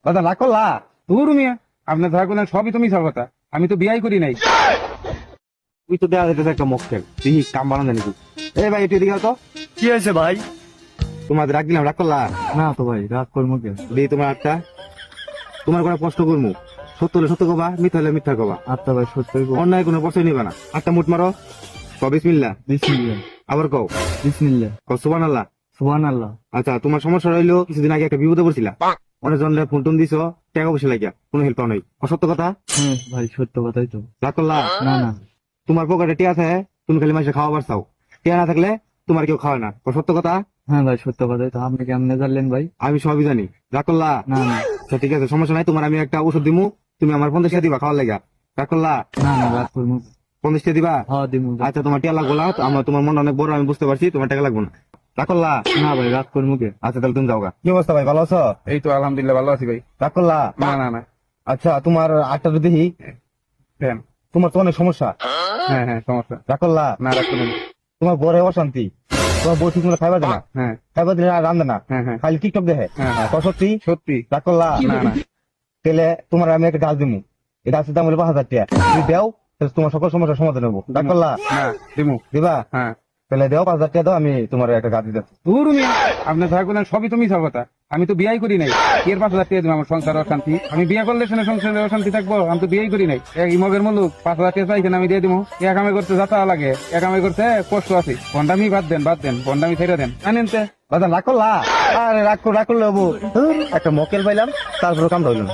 দাদা রাগ করলা দূর মিয়া আপনার থাকুন সবই তো মিশা কথা, আমি তো বিয়াই করি নাই। তুই তো দেওয়া যেতেছে একটা মক্কেল, তুই কাম বানান জানি তুই। এই ভাই একটু এদিকে আও তো। কি হয়েছে ভাই? তোমাদের রাগ দিলাম, রাগ করলা? না তো ভাই, রাগ করবো কে? দিই তোমার একটা, তোমার কোনো কষ্ট করবো, সত্য হলে সত্য কবা, মিথ্যা হলে মিথ্যা কবা। আচ্ছা ভাই, সত্যি অন্যায় কোনো প্রশ্রয় নিবা না। আটটা মুট মারো, কও বিসমিল্লাহ। বিসমিল্লাহ। আবার কও বিসমিল্লাহ। কও সুবহানাল্লাহ। সুবহানাল্লাহ। আচ্ছা, তোমার সমস্যা রইলো কিছুদিন আগে একটা বিপদে পড়ছিলা, অনেক জনের ফোন টোন দিছো, টাকা পয়সা লাগিয়া কোনো হেল্প পাও নাই, অসত্য কথা। হ্যাঁ ভাই, সত্য কথাই তো। রাগ করলা? না না। তোমার পকেটে টিয়া আছে, তুমি খালি মাসে খাওয়া পারছাও, টিয়া না থাকলে তোমার কেউ খাওয়ায় না, সত্য কথা। হ্যাঁ ভাই, সত্য কথাই তো। আপনি কেমনে জানলেন ভাই? আমি সবই জানি। রাগ করলা? না না। আচ্ছা, ঠিক আছে, সমস্যা নাই, তোমার আমি একটা ওষুধ দিমু, তুমি আমার 50 টাকা দিবা খাওয়ার লাগা। রাগ করলা? না না, রাগ করবো। 50 টাকা দিবা? হ্যাঁ দিমু। আচ্ছা, তোমার টিয়া লাগবো না, আমার তোমার মন অনেক বড়, আমি বুঝতে পারছি, তোমার টাকা লাগবো না। রাগ করলা? না ভাই, রাগ করবো কে? আচ্ছা, তাহলে তুমি যাওগা। কি অবস্থা ভাই, ভালো আছো? এই তো আলহামদুলিল্লাহ ভালো আছি ভাই। রাগ করলা? না না না। আচ্ছা, তোমার আটটা তো দেখি, তোমার তো অনেক সমস্যা। হ্যাঁ হ্যাঁ, সমস্যা। রাগ করলা? না, রাগ করলাম। তোমার ঘরে অশান্তি, তোমার বউ ঠিক মতো খাইবা দেয় না। হ্যাঁ, খাইবা দিলে আর রান্ধে না। হ্যাঁ হ্যাঁ, খালি টিকটক দেখে। হ্যাঁ, সত্যি সত্যি। রাগ করলা? না না। তাহলে তোমার আমি একটা গাছ দিমু, এই গাছের দাম হলো 5,000 টাকা, তুমি দেও, তাহলে তোমার সকল সমস্যার সমাধান হবো। রাগ করলা? না, দিমু। দিবা? হ্যাঁ, তাহলে দেও 5,000 টাকা দাও, আমি তোমার একটা গাছ দিতে। দূর মিয়া, আপনার থাকুন সবই তো মিশা কথা, আমি তো বিয়াই করি নাই, এর 5,000 টাকা দিব আমার সংসার অশান্তি? আমি বিয়া করলে শুনে সংসারে অশান্তি থাকবো? আমি তো বিয়াই করি নাই। এক ইমগের মুলুক 5,000 টাকা চাইছেন, আমি দিয়ে দিব? এক কামে করতে যাতা লাগে, এক কামে করতে কষ্ট আছে। ভন্ডামি বাদ দেন, ভন্ডামি ছেড়ে দেন, আনেন তে। দাদা রাগ করলা? আরে রাগ করলে হবো, একটা মক্কেল পাইলাম, তারপরে কামটা হইল না।